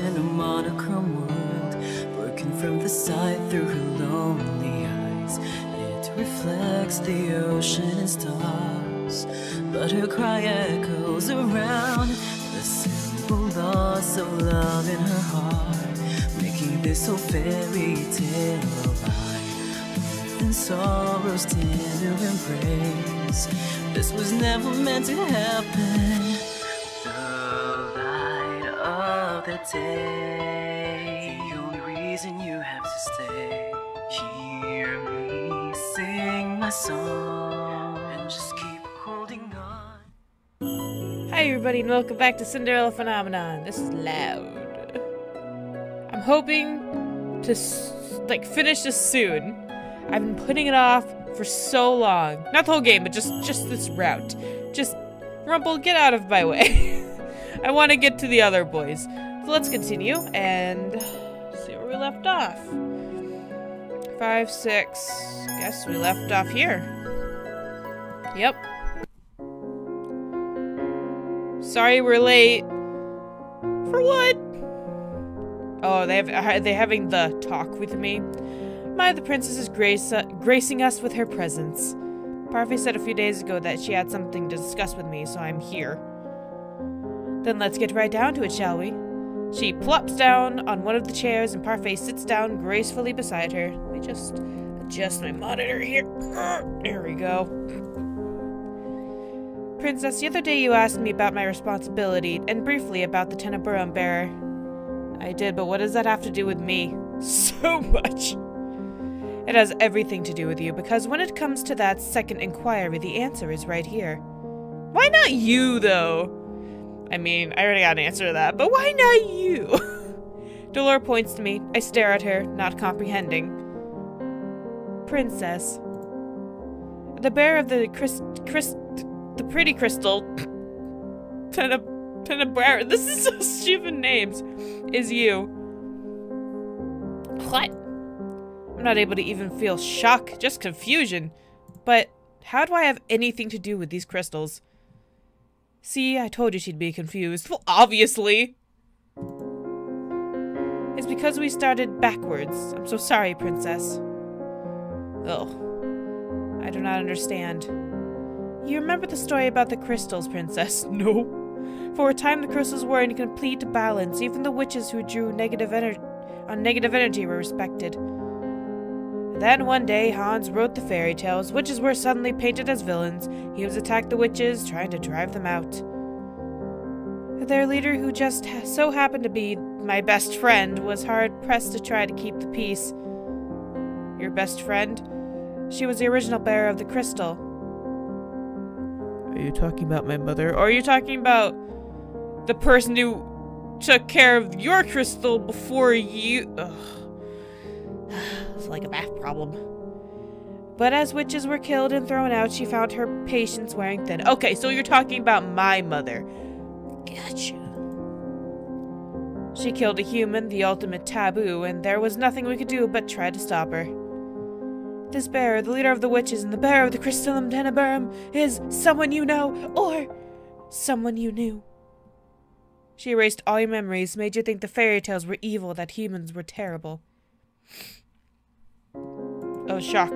in a monochrome world, working from the side through her lonely eyes. It reflects the ocean and stars, but her cry echoes around the simple loss of love in her heart, making this whole fairy tale alive. And sorrow's tender embrace, this was never meant to happen. The light of the day, the only reason you have to stay. Hear me sing my song and just keep holding on. Hi everybody and welcome back to Cinderella Phenomenon. This is loud. I'm hoping to finish this soon. I've been putting it off for so long. Not the whole game, but just this route. Just, Rumpel, get out of my way. I want to get to the other boys. So let's continue and see where we left off. 5, 6. Guess we left off here. Yep. Sorry we're late. For what? Oh, are they having the talk with me? The princess is gracing us with her presence. Parfait said a few days ago that she had something to discuss with me, so I'm here. Then let's get right down to it, shall we? She plops down on one of the chairs and Parfait sits down gracefully beside her. Let me just adjust my monitor here. There we go. Princess, the other day you asked me about my responsibility and briefly about the Tenebrarum bearer. I did, but what does that have to do with me? So much. It has everything to do with you, because when it comes to that second inquiry, the answer is right here. Why not you, though? I mean, I already got an answer to that, but why not you? Dolor points to me. I stare at her, not comprehending. Princess. The bearer of the the pretty crystal Tenebrarum, this is so stupid names, is you. What? I'm not able to even feel shock, just confusion. But how do I have anything to do with these crystals? See, I told you she'd be confused. Well, obviously. It's because we started backwards. I'm so sorry, Princess. Oh, I do not understand. You remember the story about the crystals, Princess? No. For a time, the crystals were in complete balance. Even the witches who drew negative energy were respected. Then one day, Hans wrote the fairy tales. Witches were suddenly painted as villains. Humans attacked the witches, trying to drive them out. Their leader, who just so happened to be my best friend, was hard-pressed to try to keep the peace. Your best friend? She was the original bearer of the crystal. Are you talking about my mother? Or are you talking about the person who took care of your crystal before you... Ugh. It's like a math problem. But as witches were killed and thrown out, she found her patience wearing thin. Okay, so you're talking about my mother. Gotcha. She killed a human, the ultimate taboo, and there was nothing we could do but try to stop her. This bearer, the leader of the witches and the bearer of the Crystallum Tenebrarum, is someone you know, or someone you knew. She erased all your memories, made you think the fairy tales were evil, that humans were terrible. Oh, shock.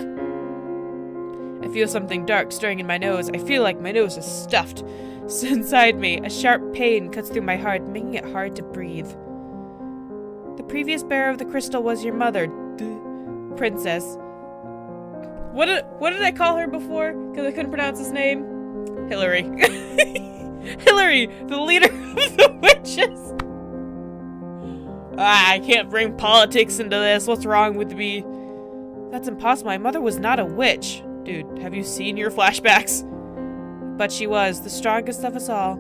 I feel something dark stirring in my nose. I feel like my nose is stuffed. Inside me, a sharp pain cuts through my heart, making it hard to breathe. The previous bearer of the crystal was your mother, Princess. What did I call her before? Because I couldn't pronounce his name? Hillary. Hillary, the leader of the witches. I can't bring politics into this. What's wrong with me? That's impossible. My mother was not a witch. Dude, have you seen your flashbacks? But she was, the strongest of us all.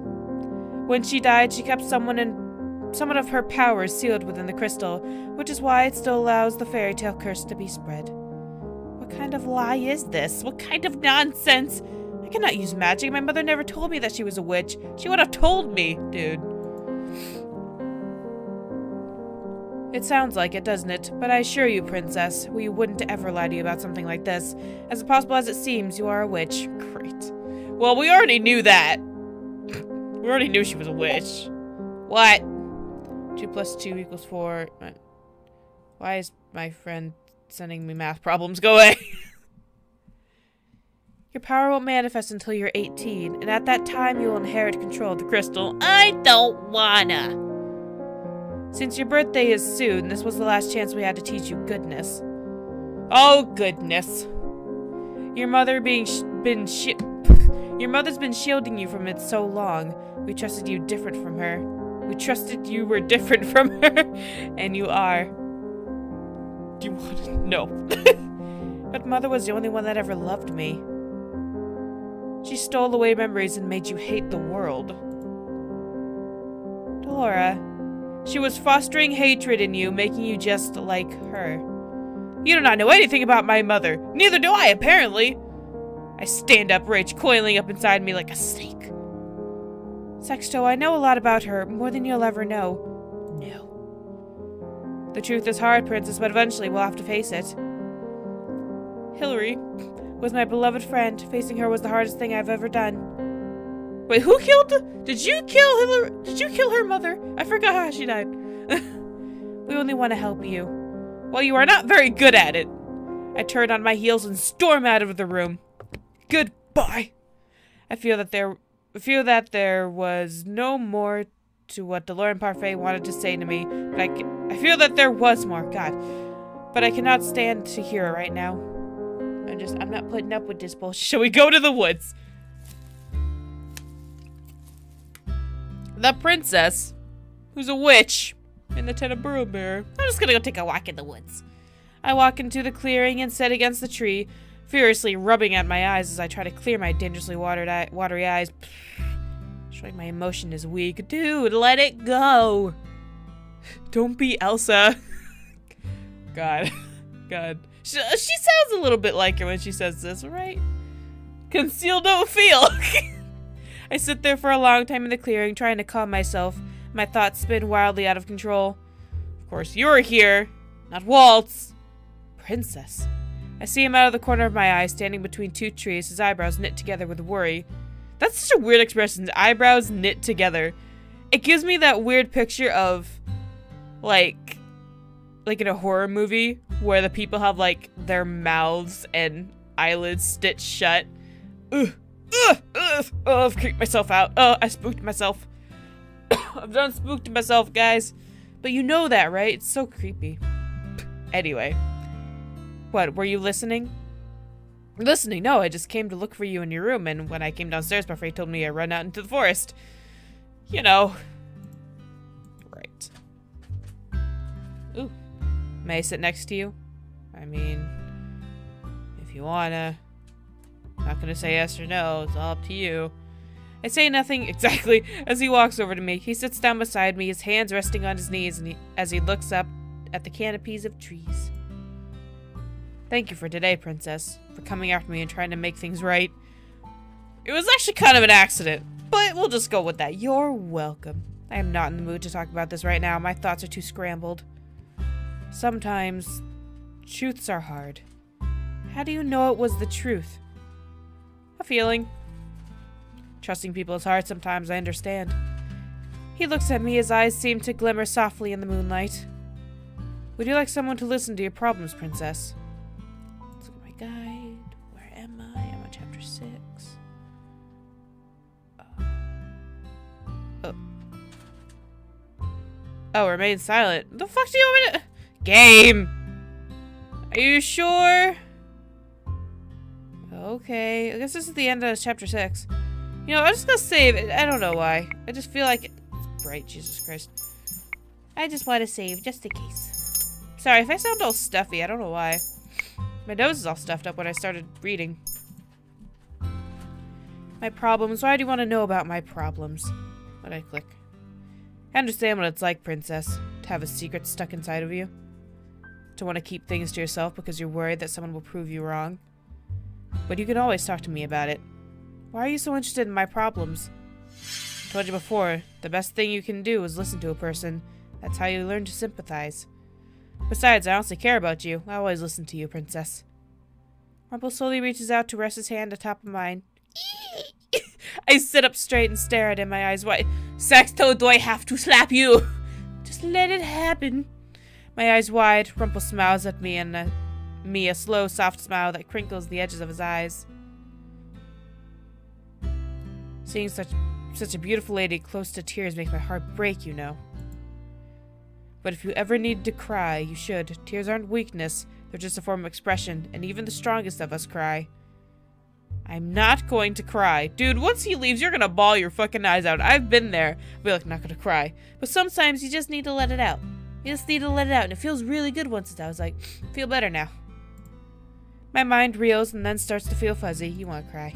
When she died, she kept someone of her powers sealed within the crystal, which is why it still allows the fairy tale curse to be spread. What kind of lie is this? What kind of nonsense? I cannot use magic. My mother never told me that she was a witch. She would have told me, dude. It sounds like it, doesn't it? But I assure you, Princess, we wouldn't ever lie to you about something like this. As impossible as it seems, you are a witch. Great. Well, we already knew that. We already knew she was a witch. What? 2 plus 2 equals 4. Why is my friend sending me math problems? Go away! Your power won't manifest until you're 18, and at that time you will inherit control of the crystal. I don't wanna! Since your birthday is soon, this was the last chance we had to teach you goodness. Oh, goodness. Your mother's been shielding you from it so long. We trusted you different from her. We trusted you were different from her. And you are. Do you want to? No. But Mother was the only one that ever loved me. She stole away memories and made you hate the world. Delora, she was fostering hatred in you, making you just like her. You do not know anything about my mother. Neither do I, apparently. I stand up, rage coiling up inside me like a snake. Sexto, I know a lot about her, more than you'll ever know. No. The truth is hard, Princess, but eventually we'll have to face it. Hillary was my beloved friend. Facing her was the hardest thing I've ever done. Wait, who killed her? Did you kill Hillary? Did you kill her mother? I forgot how she died. We only want to help you. Well, you are not very good at it. I turn on my heels and storm out of the room. Goodbye. I feel that there was no more to what Delora and Parfait wanted to say to me, but I feel that there was more. God. But I cannot stand to hear it right now. I'm not putting up with this bullshit. Shall we go to the woods? The princess, who's a witch, in the Teneburo mirror. I'm just gonna go take a walk in the woods. I walk into the clearing and sit against the tree, furiously rubbing at my eyes as I try to clear my dangerously watery eyes. Showing my emotion is weak. Dude, let it go. Don't be Elsa. God. God. She sounds a little bit like her when she says this, right? Conceal, don't feel. I sit there for a long time in the clearing, trying to calm myself. My thoughts spin wildly out of control. Of course, you're here, not Waltz. Princess. I see him out of the corner of my eye, standing between 2 trees, his eyebrows knit together with worry. That's such a weird expression, his eyebrows knit together. It gives me that weird picture of, like in a horror movie, where the people have, like, their mouths and eyelids stitched shut. Ugh. Oh, I've creeped myself out. Oh, I spooked myself. I've done spooked myself, guys. But you know that, right? It's so creepy. Anyway. What, were you listening? Listening? No, I just came to look for you in your room, and when I came downstairs, Buffet told me I run out into the forest. You know. Right. Ooh. May I sit next to you? I mean, if you wanna. Not gonna say yes or no, it's all up to you. I say nothing exactly as he walks over to me. He sits down beside me, his hands resting on his knees, and as he looks up at the canopies of trees. Thank you for today, Princess, for coming after me and trying to make things right. It was actually kind of an accident, but we'll just go with that. You're welcome. I am not in the mood to talk about this right now. My thoughts are too scrambled. Sometimes, truths are hard. How do you know it was the truth? A feeling. Trusting people is hard sometimes, I understand. He looks at me, his eyes seem to glimmer softly in the moonlight. Would you like someone to listen to your problems, Princess? Let's look at my guide. Where am I? I'm on chapter 6. Oh, remain silent. The fuck do you want me to— Game! Are you sure? Okay, I guess this is the end of chapter 6. You know, I'm just gonna save it. I don't know why. I just feel like it's bright, Jesus Christ. I just want to save, just in case. Sorry, if I sound all stuffy, I don't know why. My nose is all stuffed up when I started reading. My problems. Why do you want to know about my problems? Why'd I click? I understand what it's like, Princess, to have a secret stuck inside of you. To want to keep things to yourself because you're worried that someone will prove you wrong. But you can always talk to me about it. Why are you so interested in my problems? I told you before, the best thing you can do is listen to a person. That's how you learn to sympathize. Besides, I honestly care about you. I always listen to you, Princess. Rumpel slowly reaches out to rest his hand atop of mine. I sit up straight and stare at him, my eyes wide. Sexto, do I have to slap you? Just Just let it happen. My eyes wide, Rumpel smiles at me and a slow, soft smile that crinkles the edges of his eyes. Seeing such a beautiful lady close to tears makes my heart break, you know. But if you ever need to cry, you should. Tears aren't weakness, they're just a form of expression, and even the strongest of us cry. I'm not going to cry. Dude, once he leaves, you're gonna bawl your fucking eyes out. I've been there. I'll be like, not gonna cry. But sometimes you just need to let it out. You just need to let it out, and it feels really good once it's out. It's like, feel better now. My mind reels and then starts to feel fuzzy. You want to cry.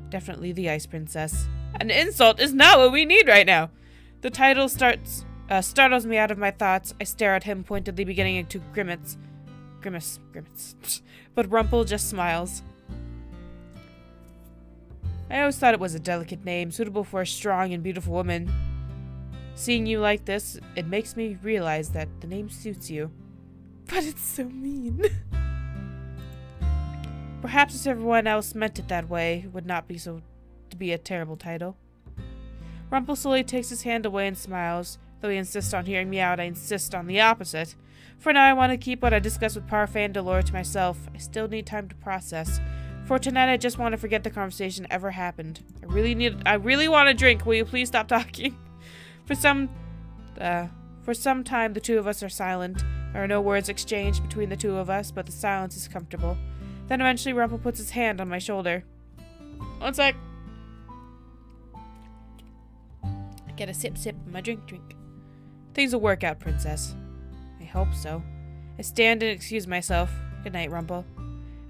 Definitely the Ice Princess. An insult is not what we need right now. The title startles me out of my thoughts. I stare at him, pointedly beginning to grimace. But Rumpel just smiles. I always thought it was a delicate name, suitable for a strong and beautiful woman. Seeing you like this, it makes me realize that the name suits you. But it's so mean. Perhaps if everyone else meant it that way, it would not be to be a terrible title. Rumpel slowly takes his hand away and smiles. Though he insists on hearing me out, I insist on the opposite. For now, I want to keep what I discussed with Parfait and Delore to myself. I still need time to process. For tonight, I just want to forget the conversation ever happened. I really want a drink. Will you please stop talking? For some time, the two of us are silent. There are no words exchanged between the two of us, but the silence is comfortable. Then eventually Rumpel puts his hand on my shoulder. One sec. I get a sip of my drink. Things will work out, Princess. I hope so. I stand and excuse myself. Good night, Rumpel.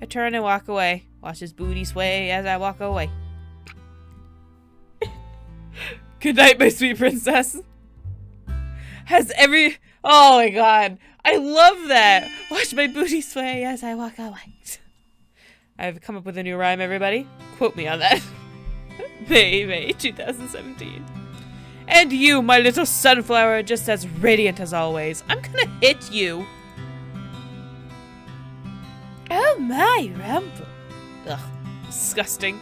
I turn and walk away. Watch his booty sway as I walk away. Good night, my sweet princess. Oh my god. I love that. Watch my booty sway as I walk away. I've come up with a new rhyme, everybody. Quote me on that. May 2017. And you, my little sunflower, just as radiant as always. I'm gonna hit you. Oh my, Rumpel. Ugh, disgusting.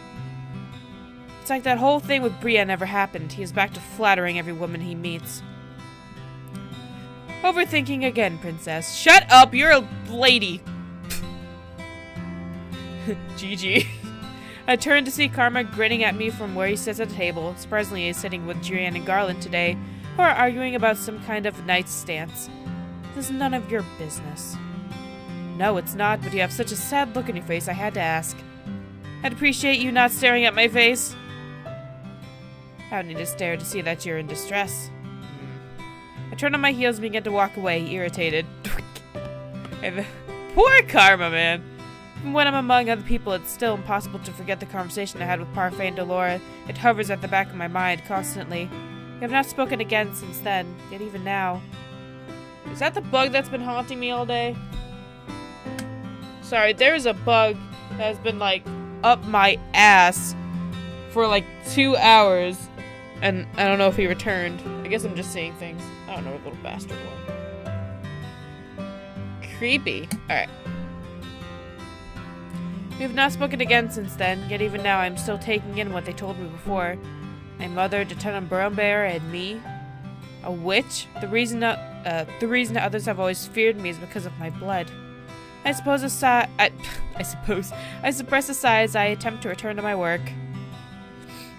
It's like that whole thing with Bria never happened. He is back to flattering every woman he meets. Overthinking again, princess. Shut up, you're a lady. GG. I turn to see Karma grinning at me from where he sits at the table. Surprisingly, he's sitting with Jian and Garland today, who are arguing about some kind of knight's stance. This is none of your business. No, it's not, but you have such a sad look on your face, I had to ask. I'd appreciate you not staring at my face. I don't need to stare to see that you're in distress. I turn on my heels and begin to walk away, irritated. Poor Karma, man. Even when I'm among other people, it's still impossible to forget the conversation I had with Parfait and Delore. It hovers at the back of my mind constantly. We have not spoken again since then, yet even now. Is that the bug that's been haunting me all day? Sorry, there's a bug that has been, like, up my ass for, like, 2 hours. And I don't know if he returned. I guess I'm just seeing things. I don't know, little bastard one. Creepy. Alright. We have not spoken again since then, yet even now I'm still taking in what they told me before. My mother, Lieutenant Brumbear, and me. A witch? The reason others have always feared me is because of my blood. I suppress a sigh as I attempt to return to my work.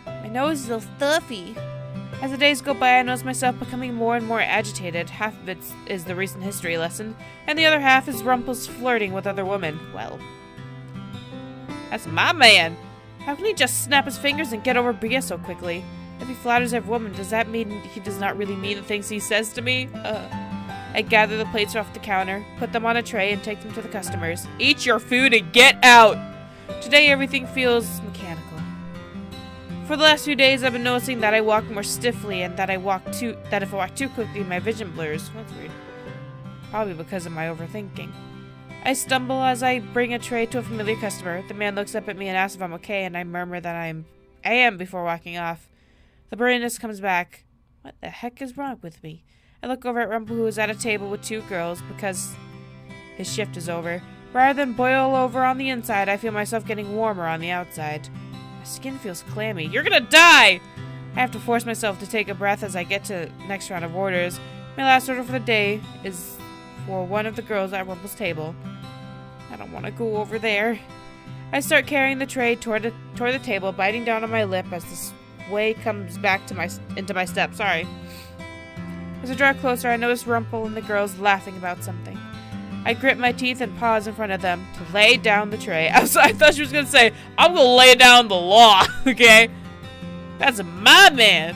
My nose is a little stuffy. As the days go by, I notice myself becoming more and more agitated. Half of it is the recent history lesson, and the other half is Rumpel's flirting with other women. Well, that's my man. How can he just snap his fingers and get over Bria so quickly? If he flatters every woman, does that mean he does not really mean the things he says to me? I gather the plates off the counter, put them on a tray, and take them to the customers. Eat your food and get out! Today everything feels mechanical. For the last few days I've been noticing that I walk more stiffly and that if I walk too quickly my vision blurs. That's weird. Probably because of my overthinking. I stumble as I bring a tray to a familiar customer. The man looks up at me and asks if I'm okay, and I murmur that I am before walking off. The blurriness comes back. What the heck is wrong with me? I look over at Rumpel, who is at a table with 2 girls because his shift is over. Rather than boil over on the inside, I feel myself getting warmer on the outside. My skin feels clammy. You're gonna die! I have to force myself to take a breath as I get to the next round of orders. My last order for the day is for one of the girls at Rumpel's table. I don't want to go over there. I start carrying the tray toward the table, biting down on my lip as the sway comes back into my step. Sorry. As I draw closer, I notice Rumpel and the girls laughing about something. I grit my teeth and pause in front of them to lay down the tray. I thought she was going to say, I'm going to lay down the law, okay? That's my man.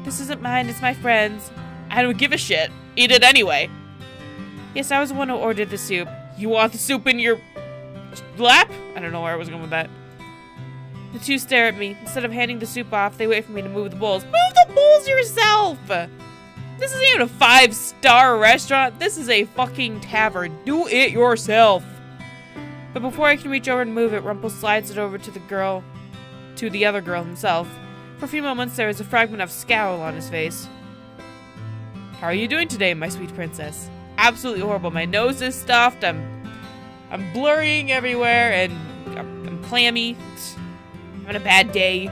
This isn't mine, it's my friend's. I don't give a shit. Eat it anyway. Yes, I was the one who ordered the soup. You want the soup in your lap? I don't know where I was going with that. The two stare at me. Instead of handing the soup off, they wait for me to move the bowls. Move the bowls yourself! This isn't even a 5-star restaurant. This is a fucking tavern. Do it yourself. But before I can reach over and move it, Rumpel slides it over to the other girl himself. For a few moments, there is a fragment of scowl on his face. How are you doing today, my sweet princess? Absolutely horrible. My nose is stuffed. I'm blurring everywhere, and I'm clammy. I'm having a bad day.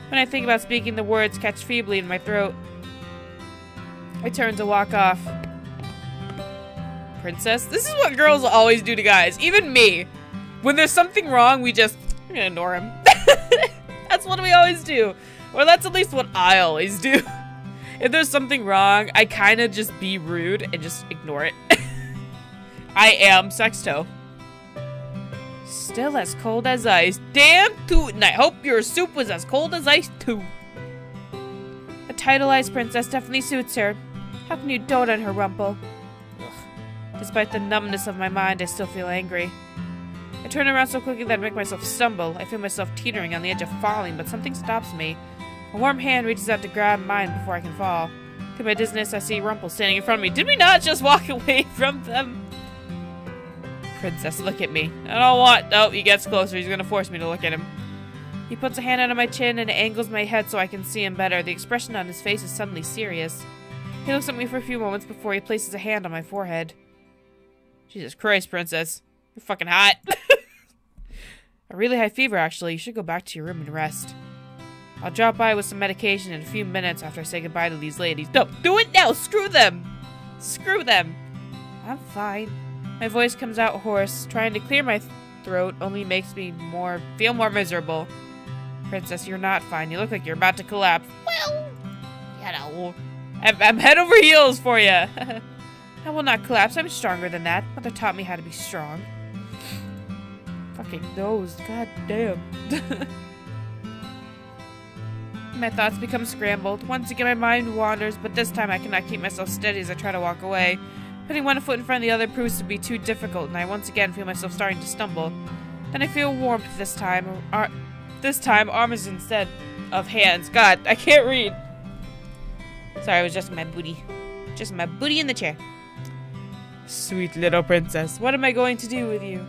When I think about speaking, the words catch feebly in my throat. I turn to walk off. Princess? This is what girls always do to guys. Even me. When there's something wrong, I'm gonna ignore him. That's what we always do. Or that's at least what I always do. If there's something wrong, I kind of just be rude and just ignore it. I am Sexto. Still as cold as ice. Damn tootin'. I hope your soup was as cold as ice too. A titleized princess definitely suits her. How can you dote on her, Rumpel? Ugh. Despite the numbness of my mind, I still feel angry. I turn around so quickly that I make myself stumble. I feel myself teetering on the edge of falling, but something stops me. A warm hand reaches out to grab mine before I can fall. To my dizziness, I see Rumpel standing in front of me. Did we not just walk away from them? Princess, look at me. I don't want... Oh, he gets closer. He's gonna force me to look at him. He puts a hand under my chin and angles my head so I can see him better. The expression on his face is suddenly serious. He looks at me for a few moments before he places a hand on my forehead. Jesus Christ, Princess. You're fucking hot. A really high fever, actually. You should go back to your room and rest. I'll drop by with some medication in a few minutes after I say goodbye to these ladies. No, do it now! Screw them! Screw them! I'm fine. My voice comes out hoarse. Trying to clear my throat only makes me feel more miserable. Princess, you're not fine. You look like you're about to collapse. Well, you know. I'm head over heels for you. I will not collapse. I'm stronger than that. Mother taught me how to be strong. Fucking nose. God damn. My thoughts become scrambled. Once again, my mind wanders, but this time I cannot keep myself steady as I try to walk away. Putting one foot in front of the other proves to be too difficult, and I once again feel myself starting to stumble. Then I feel warmth this time. Arms instead of hands. God, I can't read. Sorry, it was just my booty. Just my booty in the chair. Sweet little princess, what am I going to do with you?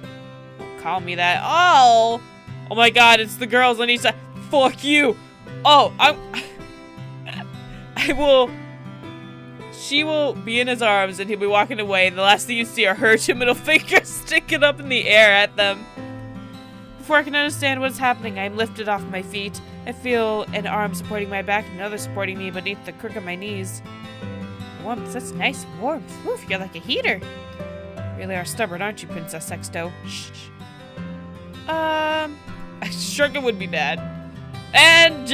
Don't call me that. Oh! Oh my god, it's the girls on each side. Fuck you! Oh, She will be in his arms and he'll be walking away, and the last thing you see are her two middle fingers sticking up in the air at them. Before I can understand what is happening, I am lifted off my feet. I feel an arm supporting my back and another supporting me beneath the crook of my knees. Warmth, that's nice warmth. Oof, you're like a heater. You really are stubborn, aren't you, Princess Sexto? Shh. Shrugging would be bad. And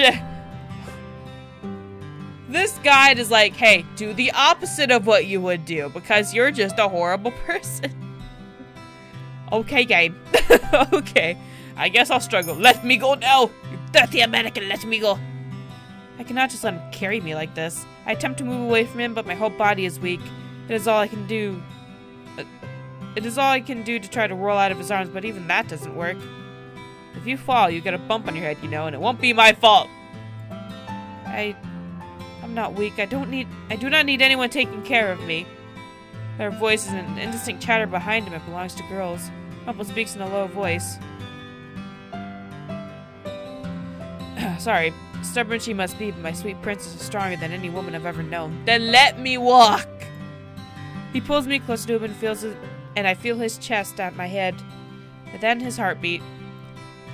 this guide is like, hey, do the opposite of what you would do because you're just a horrible person. Okay, game. Okay. I guess I'll struggle. Let me go now! You dirty American, let me go! I cannot just let him carry me like this. I attempt to move away from him, but my whole body is weak. It is all I can do. It is all I can do to try to roll out of his arms, but even that doesn't work. If you fall, you get a bump on your head, you know, and it won't be my fault. I'm not weak. I do not need anyone taking care of me. Their voice is an indistinct chatter behind him. It belongs to girls. Rumpel speaks in a low voice. Sorry. Stubborn she must be, but my sweet princess is stronger than any woman I've ever known. Then let me walk! He pulls me closer to him and I feel his chest at my head. And then his heartbeat.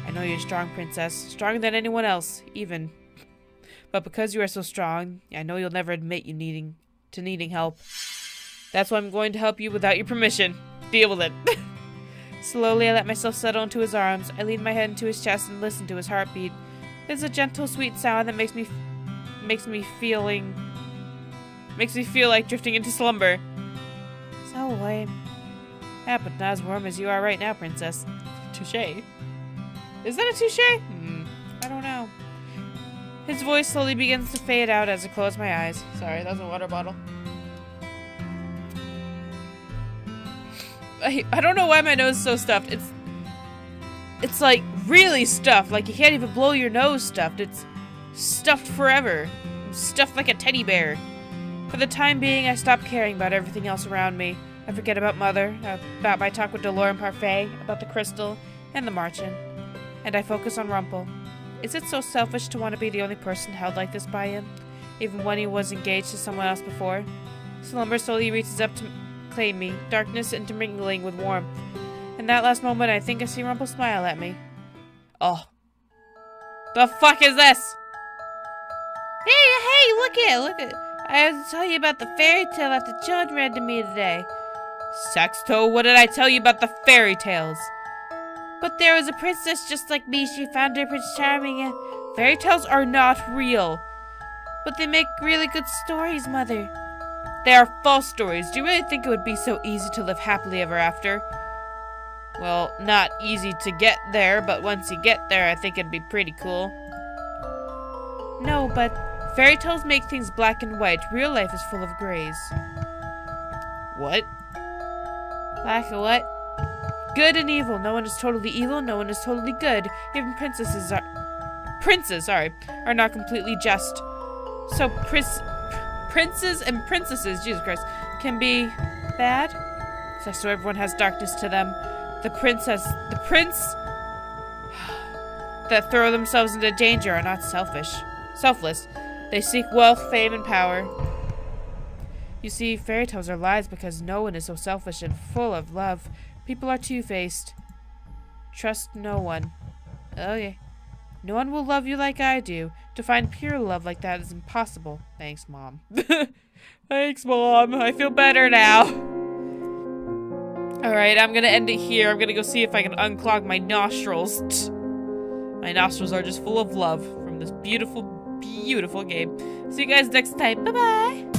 I know you're strong, princess. Stronger than anyone else, even. But because you are so strong, I know you'll never admit you needing to needing help. That's why I'm going to help you without your permission. Deal with it. Slowly, I let myself settle into his arms. I leaned my head into his chest and listened to his heartbeat. It's a gentle, sweet sound that makes me feel like drifting into slumber. So lame. Yeah, but not as warm as you are right now, princess. Touché. Is that a touché? I don't know. His voice slowly begins to fade out as I close my eyes. Sorry, that was a water bottle. I don't know why my nose is so stuffed. It's like really stuffed. Like you can't even blow your nose stuffed. It's stuffed forever. I'm stuffed like a teddy bear. For the time being, I stop caring about everything else around me. I forget about Mother, about my talk with Delore and Parfait, about the crystal, and the Marchen. And I focus on Rumpel. Is it so selfish to want to be the only person held like this by him, even when he was engaged to someone else before? Slumber slowly reaches up to claim me, darkness intermingling with warmth. In that last moment, I think I see Rumpel smile at me. Oh. The fuck is this? Hey, look it. I have to tell you about the fairy tale that the children read to me today. Sexto, what did I tell you about the fairy tales? But there was a princess just like me. She found her Prince Charming, and fairy tales are not real. But they make really good stories, Mother. They are false stories. Do you really think it would be so easy to live happily ever after? Well, not easy to get there, but once you get there, I think it'd be pretty cool. No, but fairy tales make things black and white. Real life is full of grays. What? Black and what? Good and evil. No one is totally evil, no one is totally good. Even princes are not completely just. So princes and princesses, Jesus Christ, can be bad? So everyone has darkness to them. The prince that throw themselves into danger are not selfless. They seek wealth, fame, and power. You see, fairy tales are lies because no one is so selfish and full of love. People are two-faced. Trust no one. Okay. No one will love you like I do. To find pure love like that is impossible. Thanks, Mom. Thanks, Mom. I feel better now. Alright, I'm gonna end it here. I'm gonna go see if I can unclog my nostrils. My nostrils are just full of love from this beautiful, beautiful game. See you guys next time. Bye-bye.